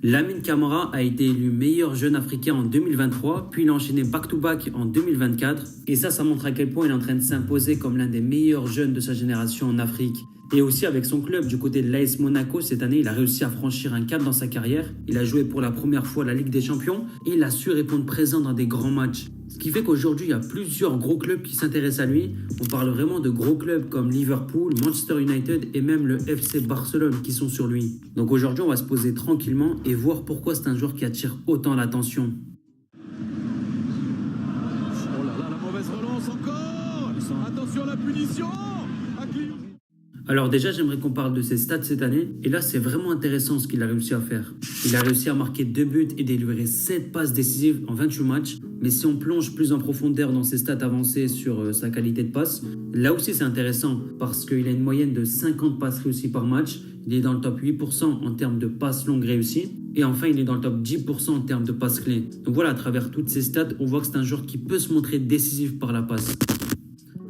Lamine Camara a été élu meilleur jeune africain en 2023, puis il a enchaîné back-to-back en 2024. Et ça montre à quel point il est en train de s'imposer comme l'un des meilleurs jeunes de sa génération en Afrique. Et aussi avec son club du côté de l'AS Monaco, cette année, il a réussi à franchir un cap dans sa carrière. Il a joué pour la première fois la Ligue des Champions et il a su répondre présent dans des grands matchs. Ce qui fait qu'aujourd'hui, il y a plusieurs gros clubs qui s'intéressent à lui. On parle vraiment de gros clubs comme Liverpool, Manchester United et même le FC Barcelone qui sont sur lui. Donc aujourd'hui, on va se poser tranquillement et voir pourquoi c'est un joueur qui attire autant l'attention. Oh là là, la mauvaise relance encore. Attention à la punition. Alors déjà, j'aimerais qu'on parle de ses stats cette année. Et là, c'est vraiment intéressant ce qu'il a réussi à faire. Il a réussi à marquer 2 buts et délivrer 7 passes décisives en 28 matchs. Mais si on plonge plus en profondeur dans ses stats avancées sur sa qualité de passe, là aussi c'est intéressant parce qu'il a une moyenne de 50 passes réussies par match. Il est dans le top 8% en termes de passes longues réussies. Et enfin, il est dans le top 10% en termes de passes clés. Donc voilà, à travers toutes ces stats, on voit que c'est un joueur qui peut se montrer décisif par la passe.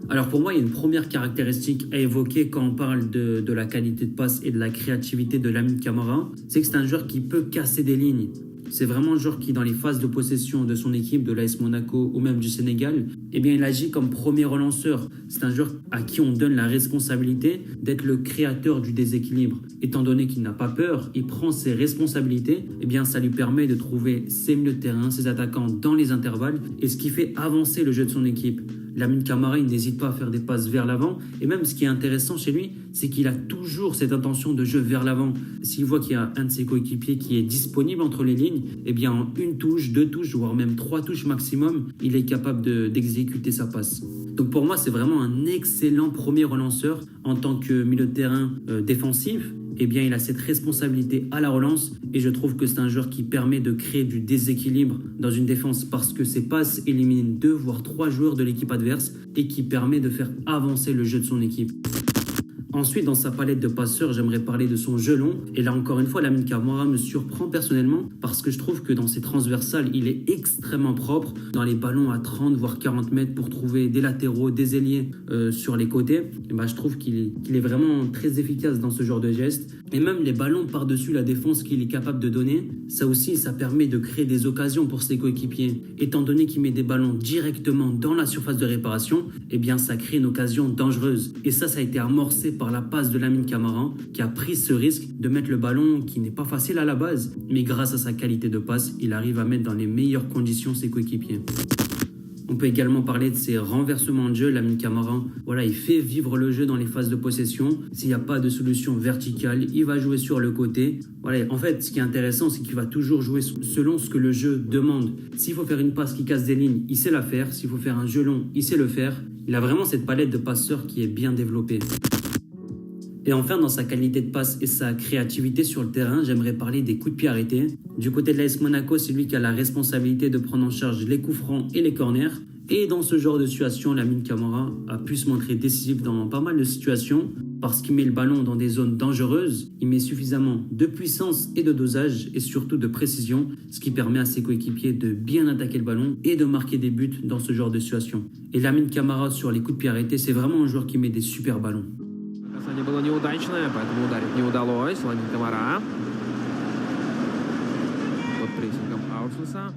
Alors pour moi, il y a une première caractéristique à évoquer quand on parle de la qualité de passe et de la créativité de Lamine Camara, c'est que c'est un joueur qui peut casser des lignes. C'est vraiment un joueur qui, dans les phases de possession de son équipe, de l'AS Monaco ou même du Sénégal, eh bien, il agit comme premier relanceur. C'est un joueur à qui on donne la responsabilité d'être le créateur du déséquilibre. Étant donné qu'il n'a pas peur, il prend ses responsabilités, eh bien, ça lui permet de trouver ses milieux de terrain, ses attaquants dans les intervalles et ce qui fait avancer le jeu de son équipe. Lamine Camara, il n'hésite pas à faire des passes vers l'avant. Et même ce qui est intéressant chez lui, c'est qu'il a toujours cette intention de jeu vers l'avant. S'il voit qu'il y a un de ses coéquipiers qui est disponible entre les lignes, eh bien en une touche, 2 touches, voire même 3 touches maximum, il est capable d'exécuter sa passe. Donc pour moi, c'est vraiment un excellent premier relanceur en tant que milieu de terrain défensif. Eh bien, il a cette responsabilité à la relance et je trouve que c'est un joueur qui permet de créer du déséquilibre dans une défense parce que ses passes éliminent 2 voire 3 joueurs de l'équipe adverse et qui permet de faire avancer le jeu de son équipe. Ensuite, dans sa palette de passeurs, j'aimerais parler de son jeu long. Et là, encore une fois, Lamine Camara me surprend personnellement parce que je trouve que dans ses transversales, il est extrêmement propre. Dans les ballons à 30 voire 40 mètres pour trouver des latéraux, des ailiers sur les côtés, et ben, je trouve qu'il est vraiment très efficace dans ce genre de gestes. Et même les ballons par-dessus la défense qu'il est capable de donner, ça aussi, ça permet de créer des occasions pour ses coéquipiers. Étant donné qu'il met des ballons directement dans la surface de réparation, eh bien, ça crée une occasion dangereuse. Et ça a été amorcé par la passe de Lamine Camara qui a pris ce risque de mettre le ballon qui n'est pas facile à la base. Mais grâce à sa qualité de passe, il arrive à mettre dans les meilleures conditions ses coéquipiers. On peut également parler de ses renversements de jeu. Lamine Camara, voilà, il fait vivre le jeu dans les phases de possession. S'il n'y a pas de solution verticale, il va jouer sur le côté. Voilà, en fait, ce qui est intéressant, c'est qu'il va toujours jouer selon ce que le jeu demande. S'il faut faire une passe qui casse des lignes, il sait la faire. S'il faut faire un jeu long, il sait le faire. Il a vraiment cette palette de passeurs qui est bien développée. Et enfin, dans sa qualité de passe et sa créativité sur le terrain, j'aimerais parler des coups de pied arrêtés. Du côté de l'AS Monaco, c'est lui qui a la responsabilité de prendre en charge les coups francs et les corners. Et dans ce genre de situation, Lamine Camara a pu se montrer décisif dans pas mal de situations parce qu'il met le ballon dans des zones dangereuses. Il met suffisamment de puissance et de dosage et surtout de précision, ce qui permet à ses coéquipiers de bien attaquer le ballon et de marquer des buts dans ce genre de situation. Et Lamine Camara sur les coups de pied arrêtés, c'est vraiment un joueur qui met des super ballons. Касание было неудачное, поэтому ударить не удалось. Ламин Камара под прессингом Аутсуса.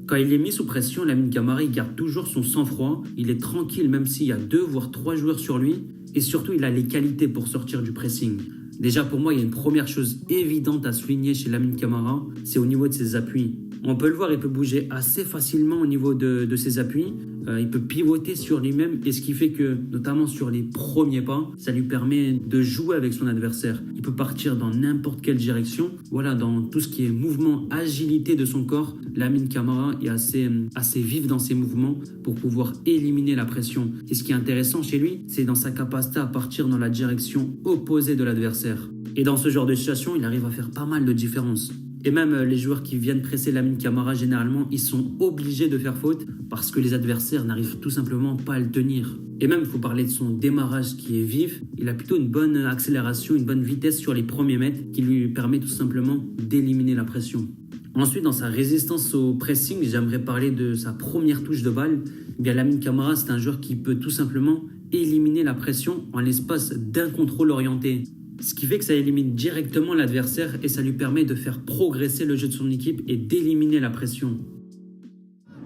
Quand il est mis sous pression, Lamine Camara il garde toujours son sang-froid. Il est tranquille même s'il y a 2 voire 3 joueurs sur lui. Et surtout, il a les qualités pour sortir du pressing. Déjà pour moi, il y a une première chose évidente à souligner chez Lamine Camara, c'est au niveau de ses appuis. On peut le voir, il peut bouger assez facilement au niveau de ses appuis. Il peut pivoter sur lui-même et ce qui fait que, notamment sur les premiers pas, ça lui permet de jouer avec son adversaire. Il peut partir dans n'importe quelle direction. Voilà, dans tout ce qui est mouvement, agilité de son corps, Lamine Camara est assez vif dans ses mouvements pour pouvoir éliminer la pression. Et ce qui est intéressant chez lui, c'est dans sa capacité à partir dans la direction opposée de l'adversaire. Et dans ce genre de situation, il arrive à faire pas mal de différences. Et même les joueurs qui viennent presser Lamine Camara, généralement, ils sont obligés de faire faute parce que les adversaires n'arrivent tout simplement pas à le tenir. Et même, il faut parler de son démarrage qui est vif. Il a plutôt une bonne accélération, une bonne vitesse sur les premiers mètres qui lui permet tout simplement d'éliminer la pression. Ensuite, dans sa résistance au pressing, j'aimerais parler de sa première touche de balle. Eh bien, Lamine Camara, c'est un joueur qui peut tout simplement éliminer la pression en l'espace d'un contrôle orienté. Ce qui fait que ça élimine directement l'adversaire et ça lui permet de faire progresser le jeu de son équipe et d'éliminer la pression.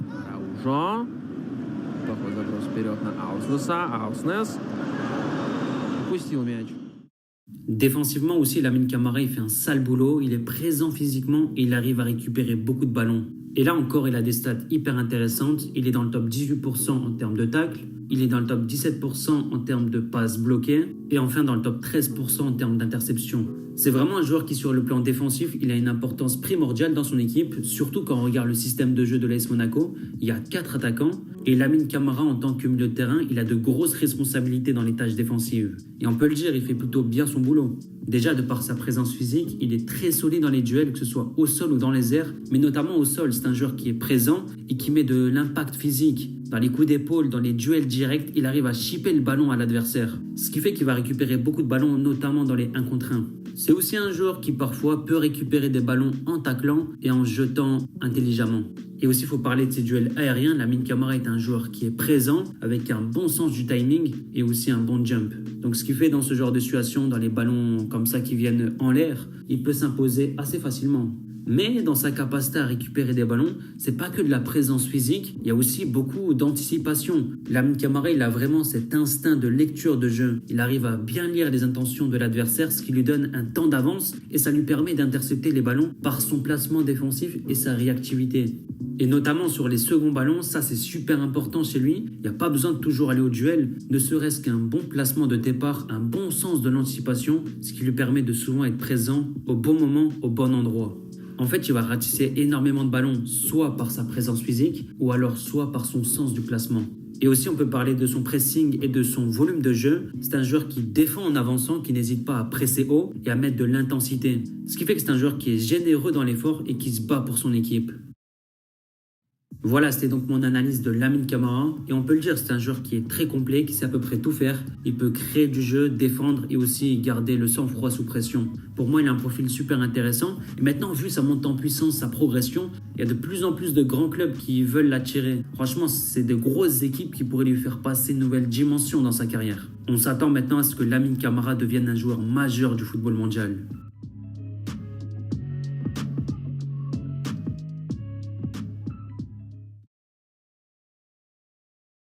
Араужо. Плохой заброс вперед на Ауснеса. Ауснес упустил мяч. Défensivement aussi, Lamine Camara, il fait un sale boulot, il est présent physiquement et il arrive à récupérer beaucoup de ballons. Et là encore, il a des stats hyper intéressantes. Il est dans le top 18% en termes de tacles, il est dans le top 17% en termes de passes bloquées et enfin dans le top 13% en termes d'interceptions. C'est vraiment un joueur qui, sur le plan défensif, il a une importance primordiale dans son équipe, surtout quand on regarde le système de jeu de l'AS Monaco. Il y a 4 attaquants et Lamine Camara, en tant que milieu de terrain, il a de grosses responsabilités dans les tâches défensives. Et on peut le dire, il fait plutôt bien son boulot. Déjà, de par sa présence physique, il est très solide dans les duels, que ce soit au sol ou dans les airs, mais notamment au sol. C'est un joueur qui est présent et qui met de l'impact physique. Dans les coups d'épaule, dans les duels directs, il arrive à chipper le ballon à l'adversaire. Ce qui fait qu'il va récupérer beaucoup de ballons, notamment dans les 1 contre 1. C'est aussi un joueur qui parfois peut récupérer des ballons en taclant et en jetant intelligemment. Et aussi, il faut parler de ses duels aériens. Lamine Camara est un joueur qui est présent, avec un bon sens du timing et aussi un bon jump. Donc ce qui fait dans ce genre de situation, dans les ballons comme ça qui viennent en l'air, il peut s'imposer assez facilement. Mais dans sa capacité à récupérer des ballons, c'est pas que de la présence physique, il y a aussi beaucoup d'anticipation. Lamine Camara, il a vraiment cet instinct de lecture de jeu. Il arrive à bien lire les intentions de l'adversaire, ce qui lui donne un temps d'avance et ça lui permet d'intercepter les ballons par son placement défensif et sa réactivité. Et notamment sur les seconds ballons, ça c'est super important chez lui. Il n'y a pas besoin de toujours aller au duel, ne serait-ce qu'un bon placement de départ, un bon sens de l'anticipation, ce qui lui permet de souvent être présent au bon moment, au bon endroit. En fait, il va ratisser énormément de ballons, soit par sa présence physique, ou alors soit par son sens du placement. Et aussi, on peut parler de son pressing et de son volume de jeu. C'est un joueur qui défend en avançant, qui n'hésite pas à presser haut et à mettre de l'intensité. Ce qui fait que c'est un joueur qui est généreux dans l'effort et qui se bat pour son équipe. Voilà, c'était donc mon analyse de Lamine Camara. Et on peut le dire, c'est un joueur qui est très complet, qui sait à peu près tout faire. Il peut créer du jeu, défendre et aussi garder le sang-froid sous pression. Pour moi, il a un profil super intéressant. Et maintenant, vu sa montée en puissance, sa progression, il y a de plus en plus de grands clubs qui veulent l'attirer. Franchement, c'est de grosses équipes qui pourraient lui faire passer une nouvelle dimension dans sa carrière. On s'attend maintenant à ce que Lamine Camara devienne un joueur majeur du football mondial.